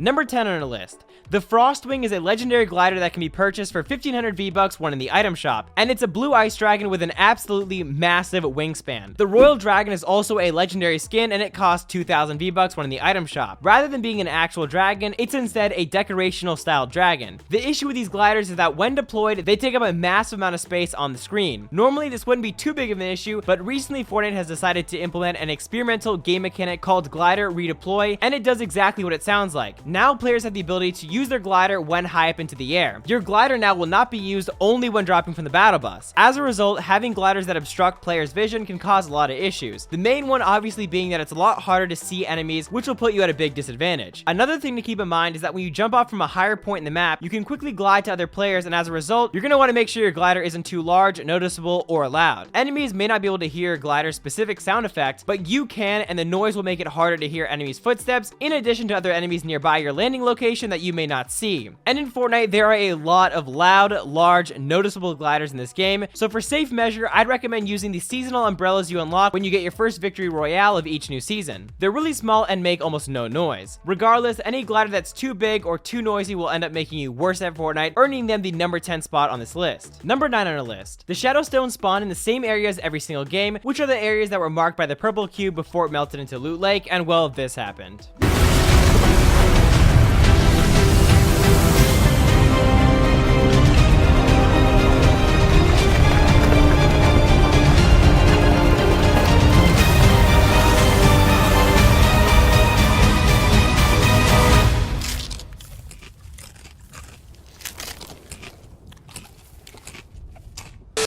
Number 10 on our list. The Frostwing is a legendary glider that can be purchased for 1500 V-Bucks when in the item shop, and it's a blue ice dragon with an absolutely massive wingspan. The Royal Dragon is also a legendary skin, and it costs 2000 V-Bucks when in the item shop. Rather than being an actual dragon, it's instead a decorational style dragon. The issue with these gliders is that when deployed, they take up a massive amount of space on the screen. Normally, this wouldn't be too big of an issue, but recently Fortnite has decided to implement an experimental game mechanic called glider redeploy, and it does exactly what it sounds like. Now players have the ability to use their glider when high up into the air. Your glider now will not be used only when dropping from the battle bus. As a result, having gliders that obstruct players' vision can cause a lot of issues. The main one obviously being that it's a lot harder to see enemies, which will put you at a big disadvantage. Another thing to keep in mind is that when you jump off from a higher point in the map, you can quickly glide to other players, and as a result, you're going to want to make sure your glider isn't too large, noticeable, or loud. Enemies may not be able to hear your glider's specific sound effect, but you can, and the noise will make it harder to hear enemies' footsteps, in addition to other enemies nearby your landing location that you may not see. And in Fortnite, there are a lot of loud, large, noticeable gliders in this game, so for safe measure, I'd recommend using the seasonal umbrellas you unlock when you get your first victory royale of each new season. They're really small and make almost no noise. Regardless, any glider that's too big or too noisy will end up making you worse at Fortnite, earning them the number 10 spot on this list. Number 9 on our list. The Shadow Stones spawn in the same areas every single game, which are the areas that were marked by the purple cube before it melted into Loot Lake, and well, this happened.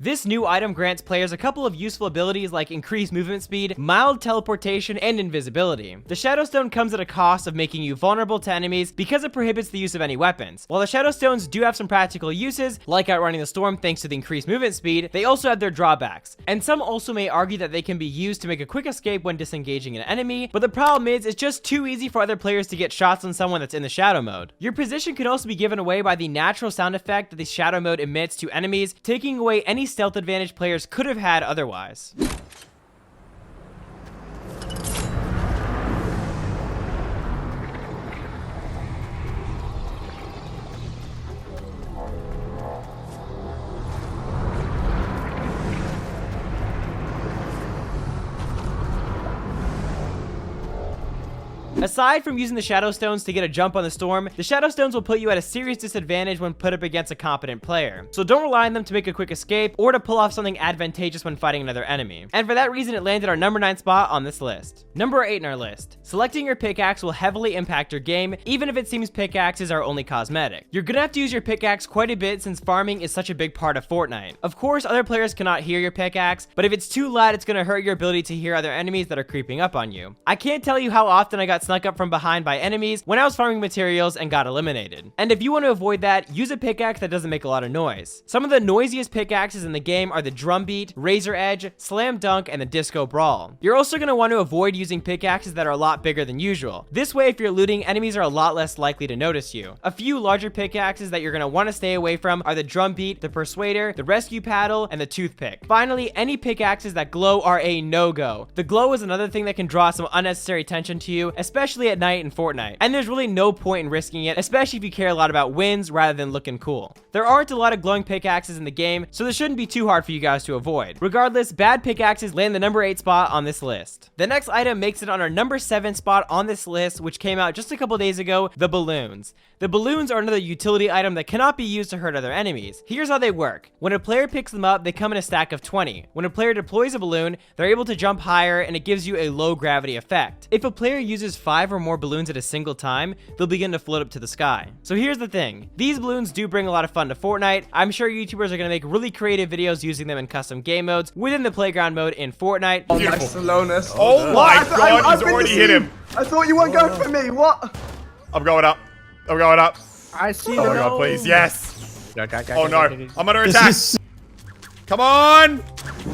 This new item grants players a couple of useful abilities like increased movement speed, mild teleportation, and invisibility. The Shadow Stone comes at a cost of making you vulnerable to enemies because it prohibits the use of any weapons. While the Shadow Stones do have some practical uses, like outrunning the storm thanks to the increased movement speed, they also have their drawbacks. And some also may argue that they can be used to make a quick escape when disengaging an enemy, but the problem is it's just too easy for other players to get shots on someone that's in the shadow mode. Your position can also be given away by the natural sound effect that the shadow mode emits to enemies, taking away any stealth advantage players could have had otherwise. Aside from using the Shadow Stones to get a jump on the storm, the Shadow Stones will put you at a serious disadvantage when put up against a competent player. So don't rely on them to make a quick escape or to pull off something advantageous when fighting another enemy. And for that reason, it landed our number 9 spot on this list. Number 8 in our list. Selecting your pickaxe will heavily impact your game, even if it seems pickaxes are only cosmetic. You're gonna have to use your pickaxe quite a bit since farming is such a big part of Fortnite. Of course, other players cannot hear your pickaxe, but if it's too loud, it's gonna hurt your ability to hear other enemies that are creeping up on you. I can't tell you how often I got snuck up from behind by enemies when I was farming materials and got eliminated. And if you want to avoid that, use a pickaxe that doesn't make a lot of noise. Some of the noisiest pickaxes in the game are the Drumbeat, Razor Edge, Slam Dunk, and the Disco Brawl. You're also going to want to avoid using pickaxes that are a lot bigger than usual. This way, if you're looting, enemies are a lot less likely to notice you. A few larger pickaxes that you're going to want to stay away from are the Drumbeat, the Persuader, the Rescue Paddle, and the Toothpick. Finally, any pickaxes that glow are a no-go. The glow is another thing that can draw some unnecessary attention to you, especially at night in Fortnite, and there's really no point in risking it, especially if you care a lot about wins rather than looking cool. There aren't a lot of glowing pickaxes in the game, so this shouldn't be too hard for you guys to avoid. Regardless, bad pickaxes land the number 8 spot on this list. The next item makes it on our number 7 spot on this list, which came out just a couple days ago, the balloons. The balloons are another utility item that cannot be used to hurt other enemies. Here's how they work. When a player picks them up, they come in a stack of 20. When a player deploys a balloon, they're able to jump higher, and it gives you a low gravity effect. If a player uses 5 or more balloons at a single time, they'll begin to float up to the sky. So here's the thing. These balloons do bring a lot of fun to Fortnite. I'm sure YouTubers are going to make really creative videos using them in custom game modes within the playground mode in Fortnite. Oh, nice slowness. Oh my god, he's already hit him. I thought you weren't going for me. What? I'm going up. I'm going up. I see. Oh my god, please. Yes. Oh no. I'm under attack. Come on.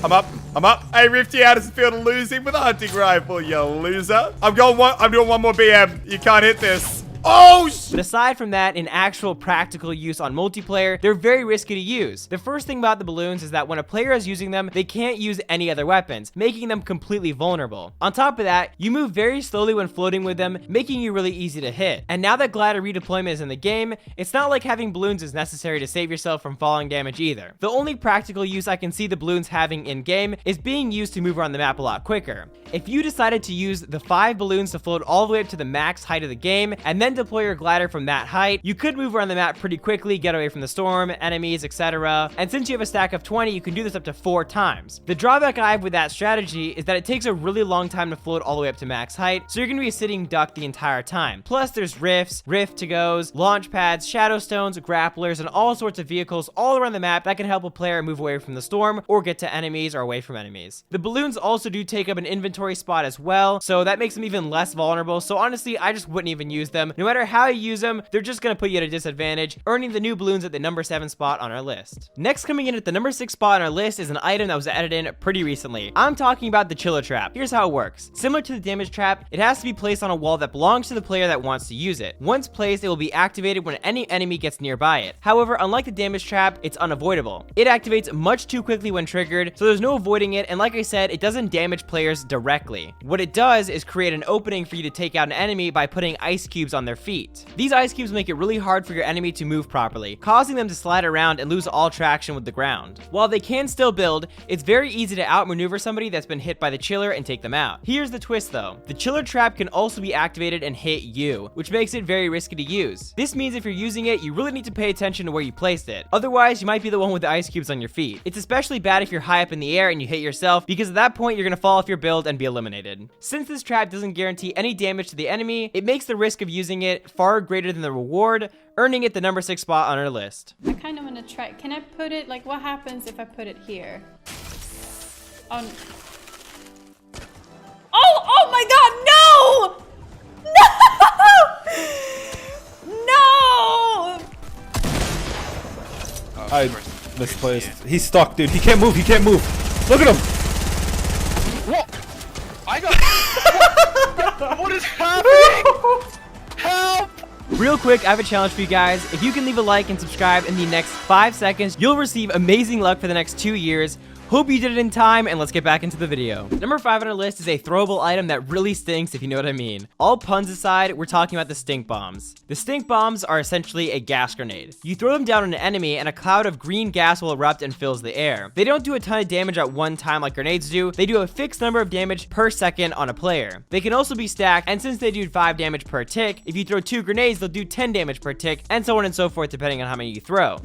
I'm up. I'm up. Hey, Rifty, how does it feel to losing with a hunting rifle, you loser? I'm doing one more BM. You can't hit this. Oh, But aside from that, in actual practical use on multiplayer, they're very risky to use. The first thing about the balloons is that when a player is using them, they can't use any other weapons, making them completely vulnerable. On top of that, you move very slowly when floating with them, making you really easy to hit. And now that glider redeployment is in the game, it's not like having balloons is necessary to save yourself from falling damage either. The only practical use I can see the balloons having in-game is being used to move around the map a lot quicker. If you decided to use the 5 balloons to float all the way up to the max height of the game, and then deploy your glider from that height, you could move around the map pretty quickly, get away from the storm, enemies, etc. And since you have a stack of 20, you can do this up to 4 times. The drawback I have with that strategy is that it takes a really long time to float all the way up to max height, so you're going to be a sitting duck the entire time. Plus, there's rifts, rift-to-goes, launch pads, shadow stones, grapplers, and all sorts of vehicles all around the map that can help a player move away from the storm or get to enemies or away from enemies. The balloons also do take up an inventory spot as well, so that makes them even less vulnerable. So honestly, I just wouldn't even use them. No matter how you use them, they're just going to put you at a disadvantage, earning the new balloons at the number 7 spot on our list. Next, coming in at the number 6 spot on our list is an item that was added in pretty recently. I'm talking about the Chiller Trap. Here's how it works. Similar to the damage trap, it has to be placed on a wall that belongs to the player that wants to use it. Once placed, it will be activated when any enemy gets nearby it. However, unlike the damage trap, it's unavoidable. It activates much too quickly when triggered, so there's no avoiding it, and like I said, it doesn't damage players directly. What it does is create an opening for you to take out an enemy by putting ice cubes on their feet. These ice cubes make it really hard for your enemy to move properly, causing them to slide around and lose all traction with the ground. While they can still build, it's very easy to outmaneuver somebody that's been hit by the chiller and take them out. Here's the twist though. The chiller trap can also be activated and hit you, which makes it very risky to use. This means if you're using it, you really need to pay attention to where you placed it. Otherwise, you might be the one with the ice cubes on your feet. It's especially bad if you're high up in the air and you hit yourself, because at that point, you're gonna fall off your build and be eliminated. Since this trap doesn't guarantee any damage to the enemy, it makes the risk of using it far greater than the reward, earning it the number 6 spot on our list. I kind of want to try. Can I put it, like, what happens if I put it here? Oh, oh my god, no! No! No! I misplaced. He's stuck, dude. He can't move. He can't move. Look at him. What? I got. What is happening? Help! Real quick, I have a challenge for you guys. If you can leave a like and subscribe in the next 5 seconds, you'll receive amazing luck for the next 2 years. Hope you did it in time, and let's get back into the video. Number 5 on our list is a throwable item that really stinks, if you know what I mean. All puns aside, we're talking about the stink bombs. The stink bombs are essentially a gas grenade. You throw them down on an enemy, and a cloud of green gas will erupt and fills the air. They don't do a ton of damage at one time like grenades do. They do a fixed number of damage per second on a player. They can also be stacked, and since they do 5 damage per tick, if you throw 2 grenades, they'll do 10 damage per tick, and so on and so forth depending on how many you throw.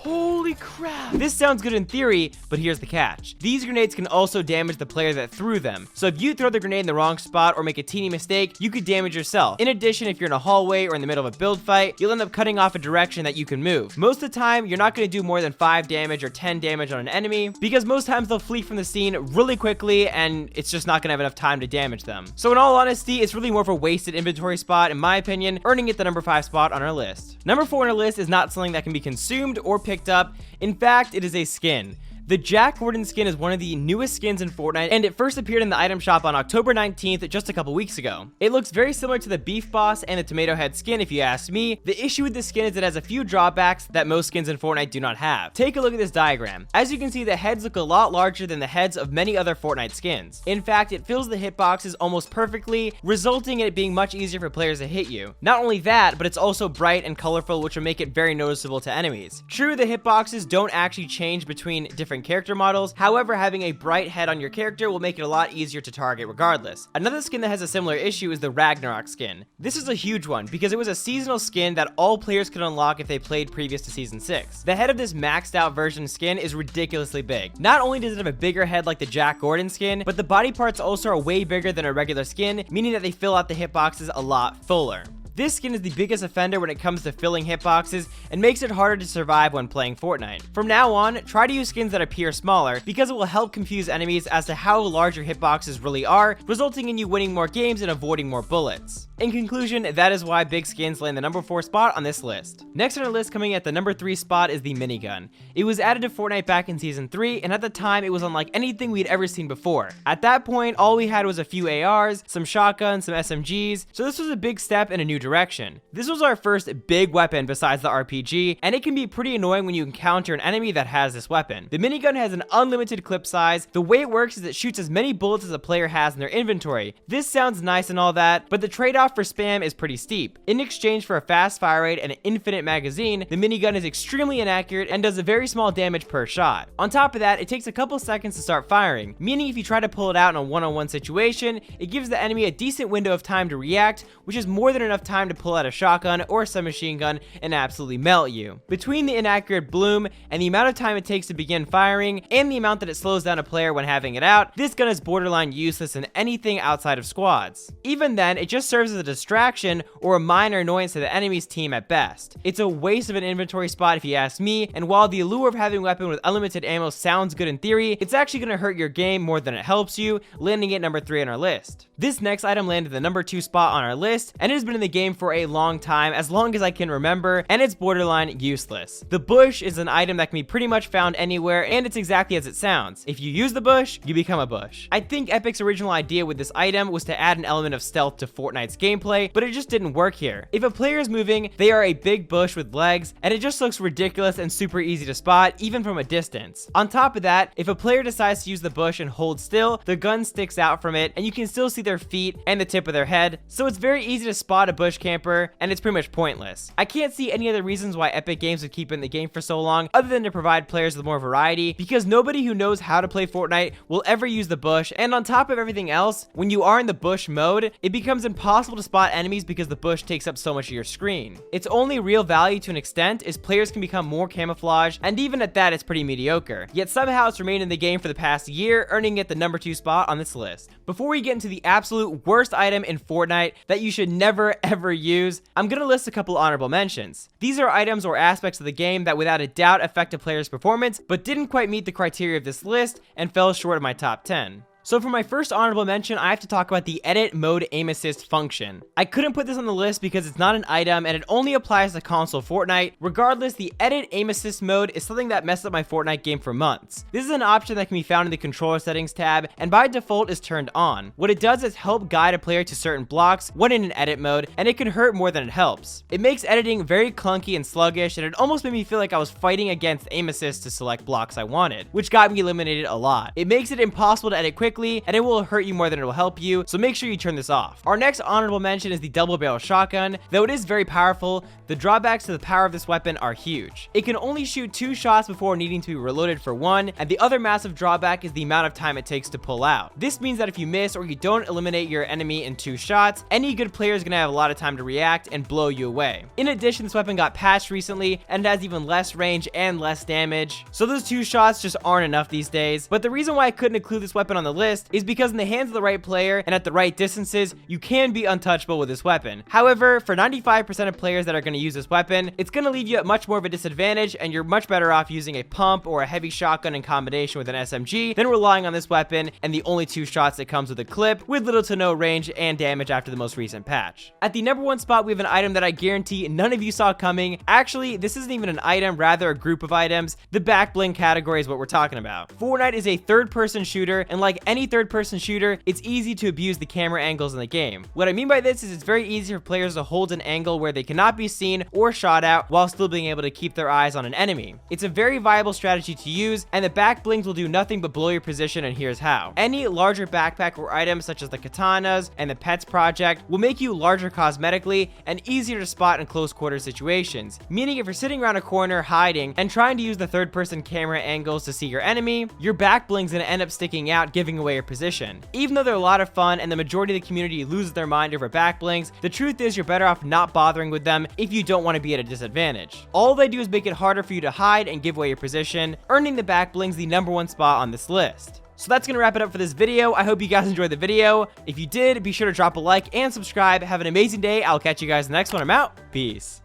Holy crap. This sounds good in theory, but here's the catch. These grenades can also damage the player that threw them. So if you throw the grenade in the wrong spot or make a teeny mistake, you could damage yourself. In addition, if you're in a hallway or in the middle of a build fight, you'll end up cutting off a direction that you can move. Most of the time, you're not going to do more than 5 damage or 10 damage on an enemy, because most times they'll flee from the scene really quickly, and it's just not going to have enough time to damage them. So in all honesty, it's really more of a wasted inventory spot, in my opinion, earning it the number 5 spot on our list. Number 4 on our list is not something that can be consumed or picked up. In fact, it is a skin. The Jack Gordon skin is one of the newest skins in Fortnite, and it first appeared in the item shop on October 19th, just a couple weeks ago. It looks very similar to the Beef Boss and the Tomato Head skin, if you ask me. The issue with this skin is it has a few drawbacks that most skins in Fortnite do not have. Take a look at this diagram. As you can see, the heads look a lot larger than the heads of many other Fortnite skins. In fact, it fills the hitboxes almost perfectly, resulting in it being much easier for players to hit you. Not only that, but it's also bright and colorful, which will make it very noticeable to enemies. True, the hitboxes don't actually change between different character models. However, having a bright head on your character will make it a lot easier to target regardless. Another skin that has a similar issue is the Ragnarok skin. This is a huge one because it was a seasonal skin that all players could unlock if they played previous to Season 6. The head of this maxed out version skin is ridiculously big. Not only does it have a bigger head like the Jack Gordon skin, but the body parts also are way bigger than a regular skin, meaning that they fill out the hitboxes a lot fuller. This skin is the biggest offender when it comes to filling hitboxes and makes it harder to survive when playing Fortnite. From now on, try to use skins that appear smaller because it will help confuse enemies as to how large your hitboxes really are, resulting in you winning more games and avoiding more bullets. In conclusion, that is why big skins land the number 4 spot on this list. Next on our list, coming at the number 3 spot, is the minigun. It was added to Fortnite back in Season 3, and at the time, it was unlike anything we'd ever seen before. At that point, all we had was a few ARs, some shotguns, some SMGs, so this was a big step in a new direction. This was our first big weapon besides the RPG, and it can be pretty annoying when you encounter an enemy that has this weapon. The minigun has an unlimited clip size. The way it works is it shoots as many bullets as a player has in their inventory. This sounds nice and all that, but the trade-off for spam is pretty steep. In exchange for a fast fire rate and an infinite magazine, the minigun is extremely inaccurate and does a very small damage per shot. On top of that, it takes a couple seconds to start firing, meaning if you try to pull it out in a one-on-one situation, it gives the enemy a decent window of time to react, which is more than enough time to pull out a shotgun or a submachine gun and absolutely melt you. Between the inaccurate bloom and the amount of time it takes to begin firing, and the amount that it slows down a player when having it out, this gun is borderline useless in anything outside of squads. Even then, it just serves as a distraction or a minor annoyance to the enemy's team at best. It's a waste of an inventory spot if you ask me, and while the allure of having a weapon with unlimited ammo sounds good in theory, it's actually going to hurt your game more than it helps you, landing at number 3 on our list. This next item landed the number 2 spot on our list, and it has been in the game for a long time, as long as I can remember, and it's borderline useless. The bush is an item that can be pretty much found anywhere, and it's exactly as it sounds. If you use the bush, you become a bush. I think Epic's original idea with this item was to add an element of stealth to Fortnite's gameplay, but it just didn't work here. If a player is moving, they are a big bush with legs, and it just looks ridiculous and super easy to spot, even from a distance. On top of that, if a player decides to use the bush and hold still, the gun sticks out from it, and you can still see their feet and the tip of their head, so it's very easy to spot a bush camper, and it's pretty much pointless. I can't see any other reasons why Epic Games would keep it in the game for so long, other than to provide players with more variety, because nobody who knows how to play Fortnite will ever use the bush, and on top of everything else, when you are in the bush mode, it becomes impossible to spot enemies because the bush takes up so much of your screen. Its only real value to an extent is players can become more camouflaged, and even at that, it's pretty mediocre. Yet somehow it's remained in the game for the past year, earning it the number 2 spot on this list. Before we get into the absolute worst item in Fortnite that you should never ever use, I'm gonna list a couple honorable mentions. These are items or aspects of the game that without a doubt affect a player's performance, but didn't quite meet the criteria of this list and fell short of my top 10. So for my first honorable mention, I have to talk about the edit mode aim assist function. I couldn't put this on the list because it's not an item and it only applies to console Fortnite. Regardless, the edit aim assist mode is something that messed up my Fortnite game for months. This is an option that can be found in the controller settings tab and by default is turned on. What it does is help guide a player to certain blocks when in an edit mode, and it can hurt more than it helps. It makes editing very clunky and sluggish, and it almost made me feel like I was fighting against aim assist to select blocks I wanted, which got me eliminated a lot. It makes it impossible to edit quickly, and it will hurt you more than it will help you, so make sure you turn this off. Our next honorable mention is the double barrel shotgun. Though it is very powerful, the drawbacks to the power of this weapon are huge. It can only shoot 2 shots before needing to be reloaded for 1, and the other massive drawback is the amount of time it takes to pull out. This means that if you miss or you don't eliminate your enemy in 2 shots, any good player is going to have a lot of time to react and blow you away. In addition, this weapon got patched recently and has even less range and less damage, so those 2 shots just aren't enough these days. But the reason why I couldn't include this weapon on the list is because in the hands of the right player and at the right distances, you can be untouchable with this weapon. However, for 95% of players that are going to use this weapon, it's going to leave you at much more of a disadvantage, and you're much better off using a pump or a heavy shotgun in combination with an SMG than relying on this weapon and the only 2 shots that comes with a clip with little to no range and damage after the most recent patch. At the number 1 spot, we have an item that I guarantee none of you saw coming. Actually, this isn't even an item, rather a group of items. The back bling category is what we're talking about. Fortnite is a third-person shooter, and like any third-person shooter, it's easy to abuse the camera angles in the game. What I mean by this is it's very easy for players to hold an angle where they cannot be seen or shot at while still being able to keep their eyes on an enemy. It's a very viable strategy to use, and the back blings will do nothing but blow your position, and here's how. Any larger backpack or items such as the katanas and the pets project will make you larger cosmetically and easier to spot in close quarter situations, meaning if you're sitting around a corner hiding and trying to use the third-person camera angles to see your enemy, your back bling's gonna end up sticking out, giving away your position. Even though they're a lot of fun and the majority of the community loses their mind over back blings, the truth is you're better off not bothering with them if you don't want to be at a disadvantage. All they do is make it harder for you to hide and give away your position, earning the back blings the number 1 spot on this list. So that's gonna wrap it up for this video. I hope you guys enjoyed the video. If you did, be sure to drop a like and subscribe. Have an amazing day. I'll catch you guys in the next one. I'm out. Peace.